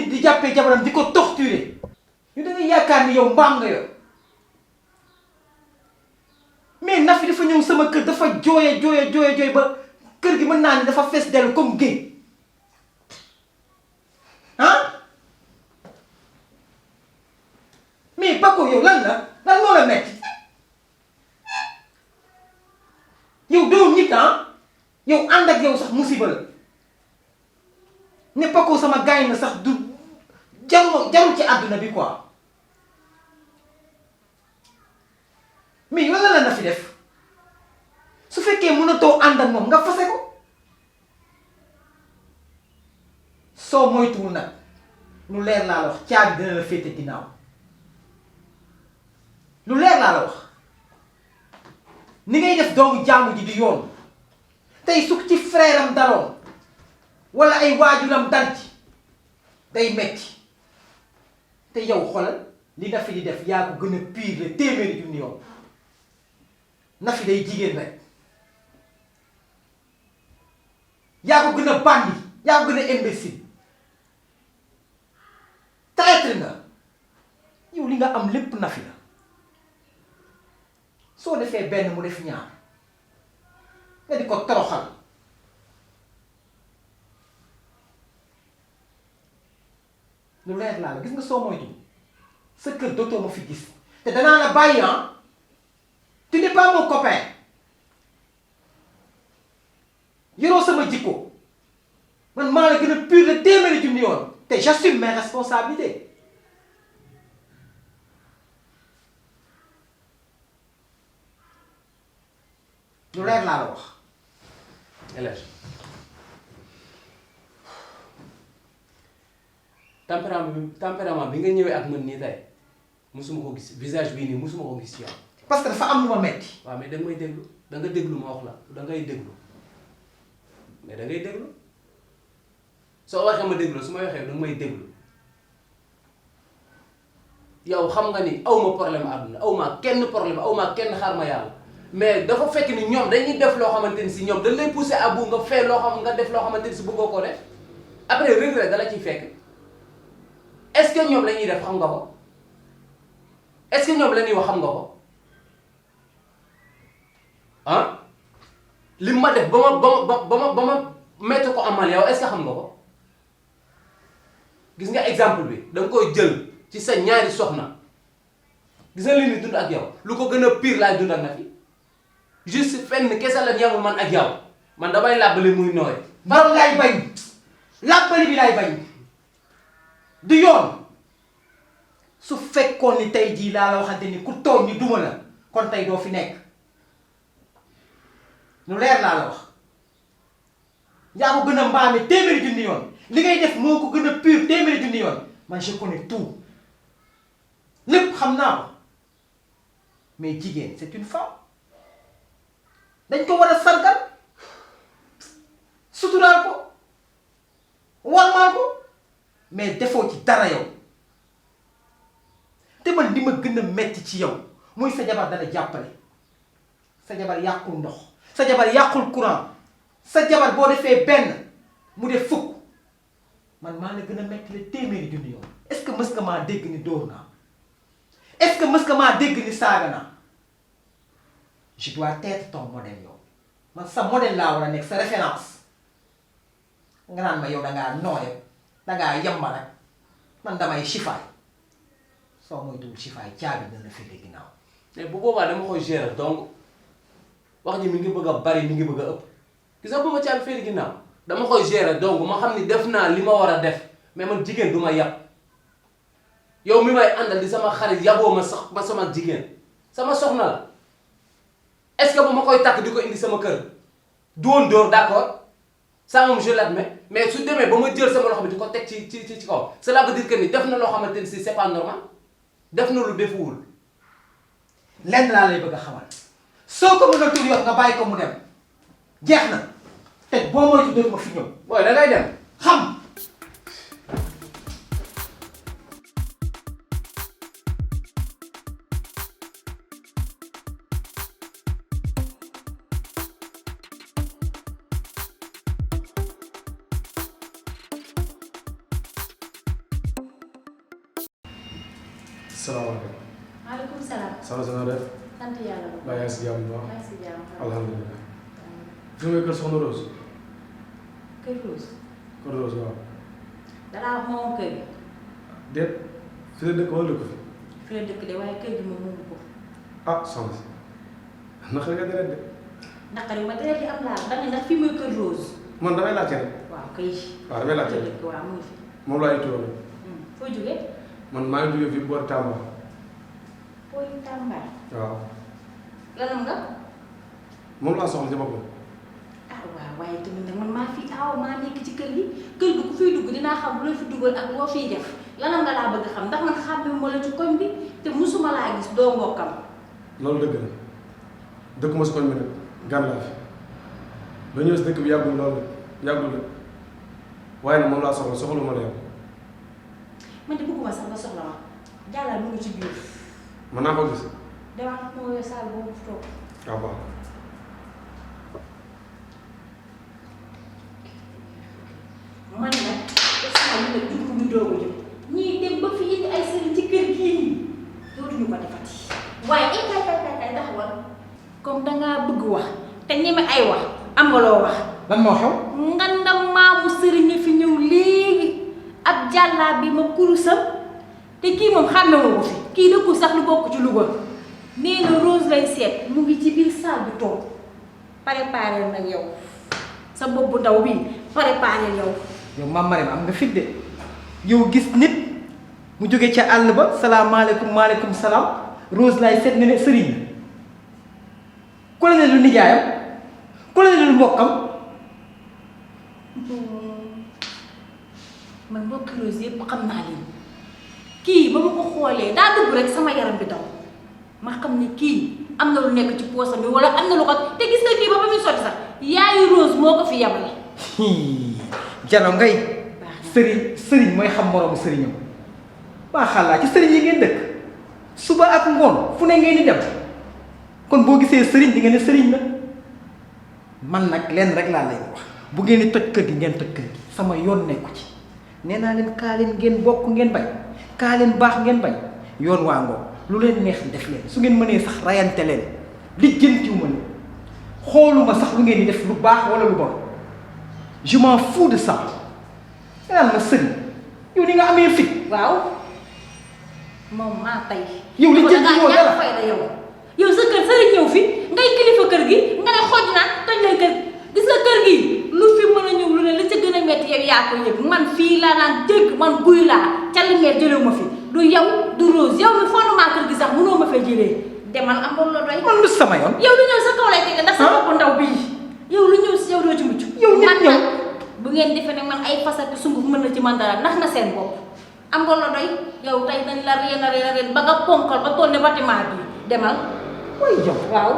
nit di jàppee jabaram di ko torturer ñu da ngay yaakaar ni yow mbaam nga yor mais Nafi dafa ñëw sama kër dafa jooy ba kër gi mën naa ni dafa fees dellu comme géej ah mais Paco yow lan moo la metti yow doo nit yow ànd ak yow sax musiba la ne Paco sama gaay na sax du jarul ci àdduna bi quoi mais yow la na fi def su fekkee mënatoo ànd ak moom nga fase ko soo moytuwul nag lu leer laa la wax caabi dina la féete ginnaaw lu leer laa la wax ni ngay def doomu jaamu ji di yoon tey su ci frère am daloon wala ay waajuram dal ci day metti te yow xoolal li Nafi di def yaa ko gën a pire le téeméeri junni yoon Nafi day jigéen rek yaa ko gën a bandi yaa ko gën a imbécile traître nga yow li nga am lépp Nafi la soo defee benn mu def ñaar nga di ko toroxal lu leer laa la gis nga soo moytu sa kër dootoo ma fi gis te danaa la bàyyi tu n'es pas mon copain yoroo sama jikko man maa la gën a pur le téeméeri junni yoon te j'assume mes responsabilités lu leer laa la wax. El Hadj tempérament bi nga ñëwee ak man nii tey musuma ko gis visage bii nii musuma ko gis ci yow. parce que dafa am lu ma metti. waaw mais da nga may déglu da nga déglu ma wax la da ngay déglu mais da ngay déglu soo waxee ma déglu su ma waxee da nga may déglu yow xam nga ni aw ma problème àdduna aw ma kenn problème aw ma kenn xaar ma yàlla mais dafa fekk ni ñoom dañuy def loo xamante ni si ñoom dañ lay pousser à bout nga fee loo xam nga def loo xamante ni si bëggoo koo def après regret dala ciy fekk est-ce que ñoom la ñuy def xam nga ko est-ce que ñoom la ñuy wax xam nga ko ah li ma def ba ma mettre ko amal yow est-ce que xam nga ko gis nga exemple bi da nga koy jël ci sa ñaari soxna gis nga li ni dund ak yow lu ko gën a pire laay dund ak Nafi juste fenn kese la yamul man ak yow man damay làbbali muy nooy. loolu laay bañ làbbali bi laay bañ du yoon su fekkoon ni tey jii laa la waxante ni ku toog ñu duma la kon tey doo fi nekk lu leer laa la wax yaa ko gën a mbaame téeméeri junni yoon li ngay def moo ko gën a pur téeméeri junni yoon man je connais tout lépp xam naa ko mais jigéen c'est une femme dañ ko war a sargal suturaal ko warmaal ko mais defoo ci dara yow te man li ma gën a metti ci yow muy sa jabar dala jàppale sa jabar yàqul ndox sa jabar yàqul courant sa jabar boo defee benn mu def fukk man maa la gën a metti la téeméeri junni yow est-ce que mës nga maa dégg ni dóor naa est-ce que mës nga maa dégg ni saaga naa je dois être ton modèle yow man sa modèle laa war a nekk sa référence nga naan ma yow dangaa nooye dangaa yamba rek man damay chifaay soo moytuwul chifaay caabi dina la féete ginnaaw. mais bu boobaa dama koy gérer donc wax ji mi ngi bëgg a bari mi ngi bëgg a ëpp gis nga bu ma caabi féete ginnaaw dama koy gérer donc ma xam ni def naa li ma war a def mais man jigéen du ma yàpp yow mi may àndal di sama xarit yaboo ma sax ba sama jigéen sama soxna la est-ce que bu ma koy takk di ko indi sama kër doon dóor d'accord ça moom je l'admets mais su demee ba ma jël sama loxo bi di ko teg ci kaw cela veut dire que ni def na loo xamante ni si c'est pas normal def na lu defuwul. lenn laa lay bëgg a xamal soo ko mën a tur yoon nga bàyyi ko mu dem jeex na te boo moytu dootuma fi ñëw. waaye da ngay dem xam. salaamaaleykum. maaleykum salaam. soxna si na def. sant yàlla bu mbaa yaa ngi si jàmm bu baax. maa ngi si jàmm. alhamdulilah. fi nga kër soxna Rose. kër Rose. kër Rose waaw. danaa wax moom kër gi. déet fi la dëkk wala ko fi. fi la dëkk de waaye kër gi moom moomu ko. ah soxna si. naka nga deret de. naqari ma deret di am laa da nga ndax fii mooy kër Rose. man damay laajte rek. waaw kay. waaw damay laajte kër rek. dëkk waaw mu ngi fi. moom laa itoo rek. foo jógee. man maa ngi jógee fii boori Tamba. Boy Tamba. waaw. lanam nga. moom laa soxla ci boppam. ah waaw waaye tamit nag man maa fi aw maa nekk ci kër gi kër gi ku fiy dugg dinaa xam lu la fi dugal ak loo fiy def lanam nga laa bëgg xam ndax man xàmme ma la ci koñ bi te musuma laa gis doo mbokkam. loolu dëgg la dëkkuma si koñ bi nag gan laa fi ba ñëw si dëkk bi yàggul loolu yàggul la waaye nag moom laa soxla soxla ma la yow. man de bëgguma sax nga soxla ma jàllal mu ngi ci biir. mën naa ko gis. demal mooy saal boobu toog. waaw baax man nag saa yu ne dugg ñu doog a jóg ñii dem ba fi indi ay sëriñ ci kër gii nii dootuñu ko defati waaye ay kay taxawal comme dangaa bëgg wax te ñeme ay wax am nga loo wax. lan moo xew. nga ndam maamu sëriñ fi ñëw léegi ab jàllaa bi ma kurusam te kii moom xàmmewu ko fi kii dëkkul sax lu bokk ci Louga nee na Rose lay seet mu ngi ci biir salle bi toog préparé nag yow sa bopp bu ndaw bii préparé yow. yow Mame Marème am nga fit de yow gis nit mu jóge ca àll ba salaamaaleykum maaleykum salaam Rose laay seet nga ne sëriñ ku la ne lu nijaayam ku la ne lu mbokkam. man mbokki Rose yëpp xam naa leen kii ba ma ko xoolee daa dugg rek sama yaram bi daw ma xam ne kii am na lu nekk ci poosam bi wala am na lu ko te gis nga kii ba muy sotti sax yaayu Rose moo ko fi yabale. Jano ngay sëriñ mooy xam moroomu sëriñam waa xalaat ci sëriñ yi ngeen dëkk suba ak ngoon fu ne ngeen di dem kon boo gisee sëriñ di nga ne sëriñ la man nag lenn rek laa lay wax bu ngeen di toj kër gi ngeen toj kër gi sama yoon nekku ci nee naa leen kaa leen ngeen bokk ngeen bañ kaa leen baax ngeen bañ yoon waa ngoo lu leen neex def leen su ngeen mënee sax rayante leen lijjantiw ma ne xooluma sax lu ngeen di def lu baax wala lu bon je m'en fous de ça nga naan ma sëriñ yow ni nga amee fit. waaw moom maa tey. yow li jënd woo dara fayda yow sa kër sëriñ ñëw fi ngay kilifa kër gi nga ne xooj naan toj leen kër gis nga kër gi lu fi mën a ñëw lu ne la ca gën a metti yow yaa ko yëg man fii laa naan dégg man guy laa ca lumière jëlewu ma fi du yow du Rose yow mi fondement kër gi sax mënoo ma fee jëlee demal am loolu la doy. man lu sama yoon. yow lu ñëw sa kaw lay tege ndax sa bopp ndaw bii yow lu ñëw si yow doo ci mucc. yow nit ñëw bu ngeen defee ne man ay fasati sunguf mën na ci man dara ndax na seen bopp am nga la doy yow tey nañ la reen ba nga ponkal ba toll ne bâtiment bi demal. waaye yow waaw.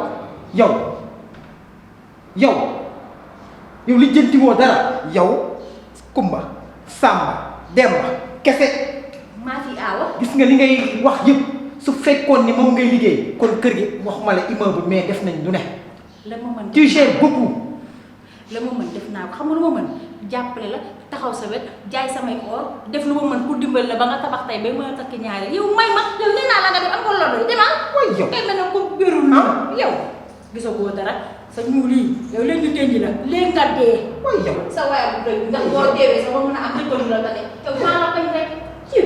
yow li jënti woo dara yow Kumba Samba Demba kese. maa fi aawa. gis nga li ngay wax yëpp su fekkoon ni moom ngay liggéey kon kër gi waxuma la immeuble mais def nañ lu ne. la ma mën tu gères beaucoup. la ma mën def naa ko xam nga lu ma mën jàppale la taxaw sa wet jaay samay or def lu ma mën pour dimbali la ba nga tabax tey ba mën a takk ñaareel yow may ma yow nee naa la nga def am ko loolu demal. waaye yow kay mel ne ko wérul na yow gisagoo dara sa ñuul yi yow léegi ñu denc la léegi nga dee. waaye yow sa waay bu doy ndax boo deewee sax ba mën a am jëkkër la tane yow maa la bañ rek ci.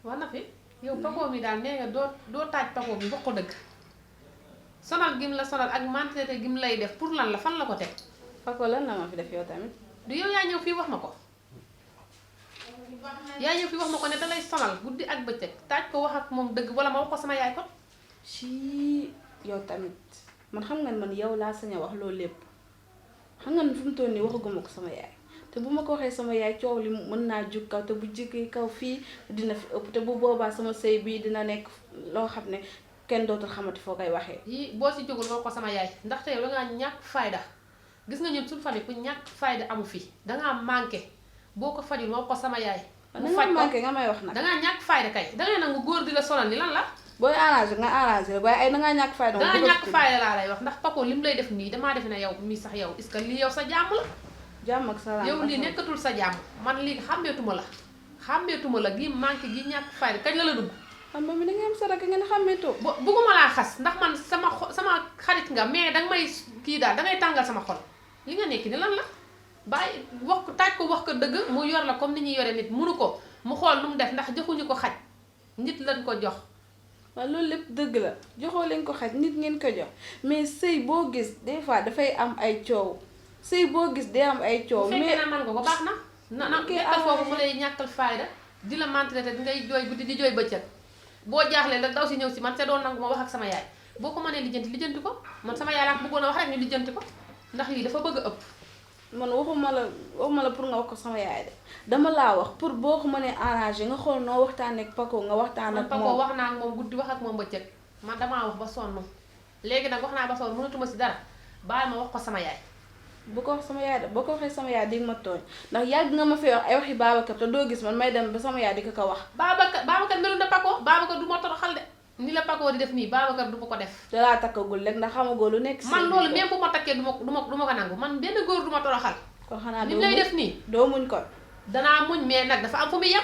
waa na fi yow pakoo mi daal nee nga doo taaj pakoo bi wax ko dëgg sonal gim la sonal ak mentalité gim lay def pour lan la fan la ko teg. Pako lan la ma fi def yow tamit. du yow yaa ñëw fii wax ma ko yaa ñëw fii wax ma ko ne dalay sonal guddi ak bëccëg taaj ko wax ak moom dëgg wala ma wax ko sama yaay ko. ci yow tamit man xam nga man yow laa sañ a wax loolu lépp xam nga fu mu toll nii waxaguma ko sama yaay te bu ma ko waxee sama yaay coow li mën naa jug kaw te bu jugee kaw fii dina fi ëpp te bu boobaa sama sëy bii dina nekk loo xam ne kenn dootul xamati foo koy waxee. yii boo si jógul wax ko sama yaay ndaxte yow dangaa ñàkk fayda gis nga ñun suñu famille ku ñàkk fayda amu fi dangaa manqué boo ko fajul wax ko sama yaay da nga manqué nga may wax nag. dangaa ñàkk fayda kay dangay nangu góor di la sonal ni lan la. booy arrangé nga arrangé rek waaye ay dangaa ñàkk fayda. dangaa ñàkk fayda laa lay wax ndax Paco lim lay def nii damaa defe ne yow mii sax yow est-ce que lii yow sa jàmm la. jàmm ak salaam yow lii nekkatul sa jàmm man lii xàmmeetuma la gi manqué gi ñàkk fayda kañ la dugg. xam nga mi da nga am saraka ngeen xàmmeetoo. bugguma laa xas ndax man sama xarit nga mais danga may kii daal dangay tàngal sama xol li nga nekk ni lan la bàyyi wax ko taaj ko wax ko dëgg mu yor la comme ni ñuy yore nit munu ko mu xool nu mu def ndax joxuñu ko xaj nit lañ ko jox. waaw loolu lépp dëgg la joxoo leen ko xaj nit ngeen ko jox mais sëy boo gis des fois dafay am ay coow sëy boo gis day am ay coow. mais mais na man nga ko baax na. na nekkal foofu mu lay ñàkkal fayda di la maltraité ngay jooy guddi di jooy bëccëg boo jaaxlee rek daw si ñëw si man te doon nangu ma wax ak sama yaay boo ko mënee lijjanti ko man sama yaay laa ko bëggoon a wax rek ñu lijjanti ko ndax lii dafa bëgg a ëpp. man waxuma la pour nga wax ko sama yaay de dama laa wax pour boo ko mënee arrangé nga xool noo waxtaanee ak Paco nga waxtaan ak moom. Paco wax naa ak moom guddi wax ak moom bëccëg man damaa wax ba sonn léegi nag wax naa ba sonn mënatuma si dara bàyyi ma wax ko sama yaay. bu ko wax sama yaay de boo ko waxee sama yaay di ma tooñ ndax yàgg nga ma fee wax ay waxi Babacar te doo gis man may dem ba sama yaay di ko wax. Babacar melu na Paco Babacar du ma toroxal de ni la Paco di def nii Babacar du ma ko def. dalaa takkagul rek ndax xamagoo lu nekk. man loolu même bu ma takkee du ma ko nangu man benn góor du ma toroxal. kon xanaa ni lay def nii. doo muñ kon. danaa muñ mais nag dafa am fu muy yem.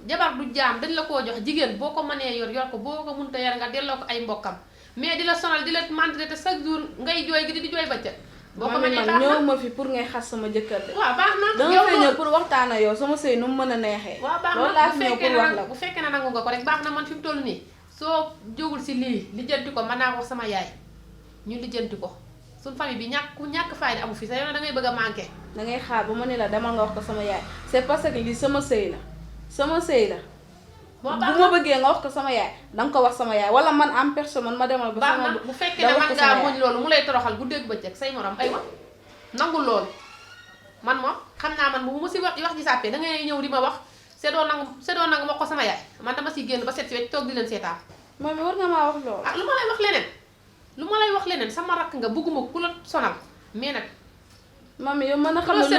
jabar du jaam dañ la koo jox jigéen boo ko mënee yor ko boo ko mënta yor nga delloo ko ay mbokkam mais di la sonal di la maltraité chaque jour ngay jooy gi di jooy bëccëg. boo ko mënee baax na ñëw ma fi pour ngay xas sama jëkkër de. waaw baax na dama fay ñëw pour waxtaan ak yow sama sëy nu mu mën a neexee. waaw baax loolu laa na fi ñëw pour wax la bu fekkee ne nangu nga ko rek baax na man fi mu toll nii soo jógul si lii lijjanti ko mën naa ko sama yaay ñu lijjanti ko suñ famille bi ñàkk fayda amu fi sa yoon da ngay bëgg a manqué. da ngay xaar ba ma ne la demal nga wax ko sama yaay c'est parce que lii sama sëy la. bu ma bëggee nga wax ko sama yaay danga ko wax sama yaay wala man en personne man ma demal ba sama baax na bu fekkee ne man ngaa muñ loolu mu lay toroxal guddeeg bëccëg say morom aywa nangul loolu man moom xam naa man bu ma si wax ji sàppee da ngay ñëw di ma wax seddoo nangu wax ko sama yaay man dama siy génn ba set si wecc toog di leen seetaan. moom war nga maa wax loolu. ah lu ma lay wax leneen sama rakk nga bëgguma ku la sonal mais nag. mami yow mën a xam ne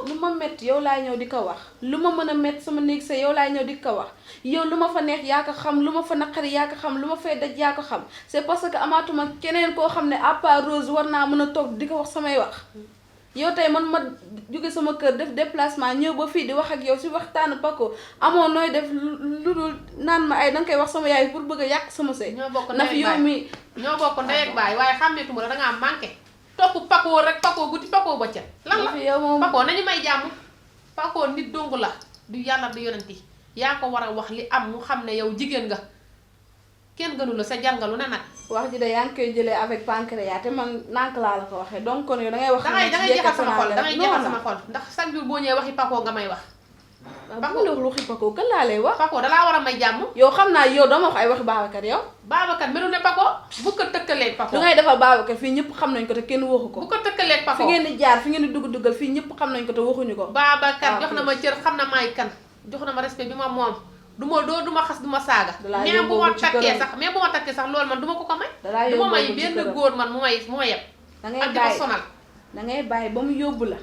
lu ma métti yow laay ñëw di ko wax lu ma mën a métti sama néeg sa yow laay ñëw di ko wax yow lu ma fa neex yaa ko xam lu ma fa naqari yaa ko xam lu ma fay daj yaa ko xam c'est parce que amaatuma keneen koo xam ne à part Rose war naa mën a toog di ko wax samay wax yow tey man ma jóge sama kër def déplacement ñëw ba fii di wax ak yow si waxtaanu Paco amoon nooy def lu dul naan ma ay danga koy wax sama yaay pour bëgg a yàq sama sëy na fi yow mi ñoo bokk ndey ak baay waaye xàmmeetuma la dangaa manqué topp Paco rek Paco guddi Paco bëccëg lan la Paco nañu may jàmm Paco nit dong la du yàlla du yonenti yaa ko war a wax li am mu xam ne yow jigéen nga kenn gënu la sa jàngalu na nag wax ji de yaa ngi koy jëlee avec pancréas te man nànk laa la ko waxee donc kon yow dangay wax dangay jeexal sama xol dangay jeexal sama xol ndax chaque jour boo ñëwee waxi Paco nga may wax Paco lu waxi Paco kan laa lay wax Paco dalaa war a may jàmm yow xam naa yow dama wax ay waxi Babacar yow Babacar melu ne Paco bu ko tëkkaleeg Paco lu ngay defal Babacar fii ñëpp xam nañ ko te kenn waxu ko bu ko tëkkaleeg Paco fi ngeen di jaar fi ngeen di duggal fii ñëpp xam nañ ko te waxuñu ko Babacar jox na ma cër xam na maay kan jox na ma respect bi ma moom du ma xas du ma saaga mais bu ma takkee sax loolu man du ma ko may du ma may benn góor man mu ma yeb ak di ma sonal dangay bàyyi ba mu yóbbu la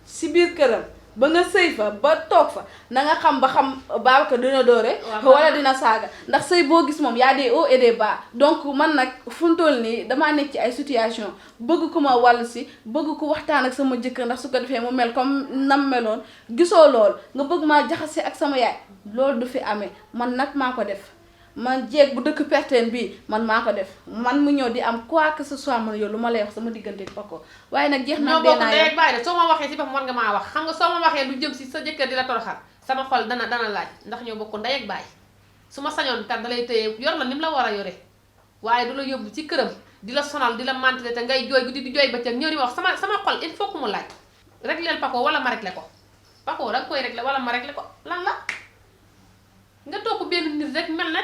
si biir këram ba nga sëy fa ba toog fa na nga xam ba xam Babacar dina doore wala dina saaga ndax sëy boo gis moom y a des hauts et des bas donc man nag fu mu toll nii damaa nekk ci ay situation bëgg ku ma wàll si bëgg ku waxtaan ak sama jëkkër ndax su ko defee mu mel comme nam meloon gisoo lool nga bëgg maa jaxase ak sama yaay loolu du fi amee man nag maa ko def man jeeg bu dëkk perteen bii man maa ko def man mu ñëw di am quoi que ce soit man yow lu ma lay wax sama diggante Paco waaye nag jeex na bokk ndey ak baay de soo ma waxee si boppam war nga maa wax xam nga soo ma waxee lu jëm si sa jëkkër di la toroxal sama xol dana laaj ndax ñoo bokk ndey ak baay su ma sañoon kat da lay téye yor la ni mu la war a yore waaye du la yóbbu ci këram di la sonal di la manté te ngay jooy guddi di jooy bëccëg ñëw di ma wax sama xol il faut que mu laaj régleel Paco wala ma réglé ko Paco danga koy réglé wala ma réglé ko lan la nga topp benn nit rek mel na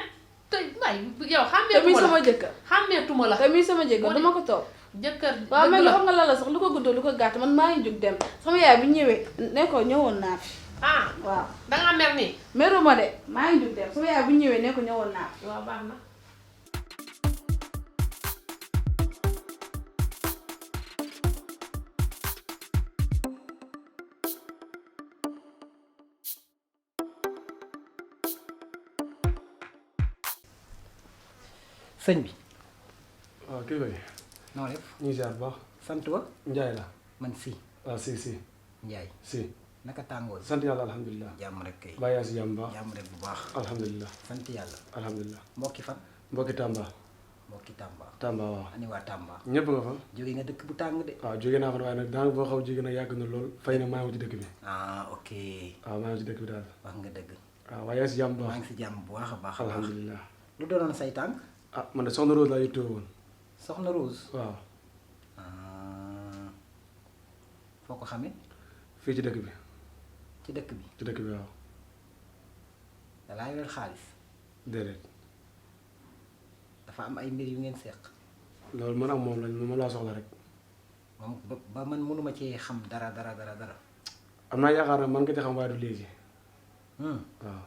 te waaye yow xàmmeetuma la te muy sama jëkkër dama ko toog jëkkër waaw mel xam nga la sax lu ko gudd lu ko gàtt man maa ngi jóg dem sama yaay bi ñëwee ne ko ñëwoon naa fi waaw dangaa mer nii meruma de maa ngi jóg dem sama yaay bi ñëwee ne ko ñëwoon naa fi waaw baax na sëñ bi waaw kii koy noo def ñu ngi ziar bu baax sant wa Njaay la man si waaw si Njaay si naka tàngoor sant yàlla alhamdulilah jàmm rek kay bàyyi yaa si jàmm baax jàmm rek bu baax alhamdulilah sant yàlla alhamdulilah mbokki fan mbokki Tamba mbokki Tamba Tamba waaw ani waa Tamba ñëpp nga fa jóge nga dëkk bu tàng de waaw jóge naa fa waaye nag daanaka boo xaw jóge nag yàgg na lool fay na maa ngi ci dëkk bi ah ok waaw maa ngi ci dëkk bi daal wax nga dëgg waaw waaye yaa si jàmm baax maa ngi si jàmm bu baax a baax alhamdulilah lu doonoon say tànk ah man de soxna Rose laa yittoo woon soxna Rose waaw foo ko xamee fii ci dëkk bi ci dëkk bi ci dëkk bi waaw dalaa yoreel xaalis déedéet dafa am ay mbir yu ngeen seq loolu man ak moom lañ moom laa soxla rek moom ba man mënuma ci xam dara am naa yaakaar na man nga ci xam waaye du léegi waaw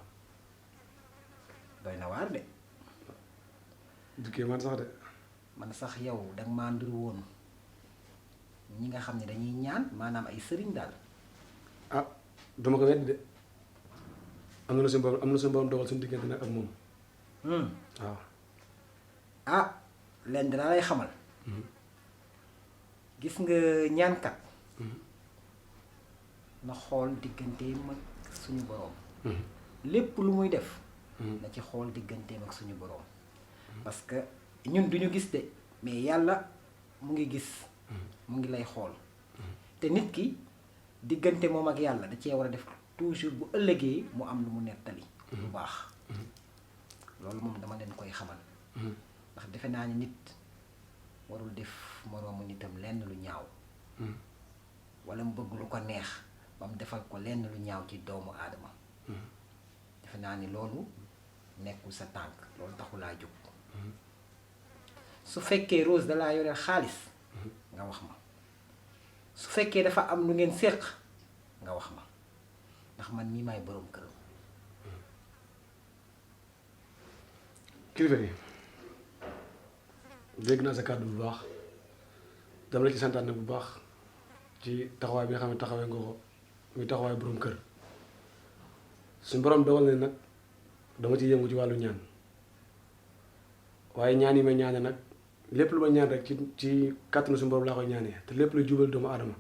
doy na waar de dukkee man sax de man sax yow danga maa ndur woon ñi nga xam ne dañuy ñaan maanaam ay sëriñ daal ah dama ko weddi de am na suñu borom dogal suñu diggante nag ak moom waaw ah leen dinaa lay xamal gis nga ñaankat na xool digganteem ak suñu boroom lépp lu muy def na ci xool digganteem ak suñu boroom parce que ñun duñu gis de mais yàlla mu ngi gis mu ngi lay xool te nit ki diggante moom ak yàlla da cee war a def toujours bu ëllëgee mu am lu mu nettali bu baax loolu moom dama leen koy xamal ndax defe naa ni nit warul def moroomu nitam lenn lu ñaaw wala mu bëgg lu ko neex ba mu defal ko lenn lu ñaaw ci doomu aadama defe naa ni loolu nekkul sa tànk loolu taxulaa jóg su fekkee Rose dalaa yoreel xaalis nga wax ma su fekkee dafa am lu ngeen séq nga wax ma ndax man mii maay boroom këram kilifa yi dégg naa sa kàddu bu baax dama la ci santaat nag bu baax ci taxawaay bi nga xam ne taxawee nga ko muy taxawaay boroom kër suñu borom dogal ne nag dama ci yëngu ci wàllu ñaan waaye ñaan yi may ñaane nag lépp lu ma ñaan rek ci kàttanu suñu borom laa koy ñaanee te lépp lu jubal doomu aadama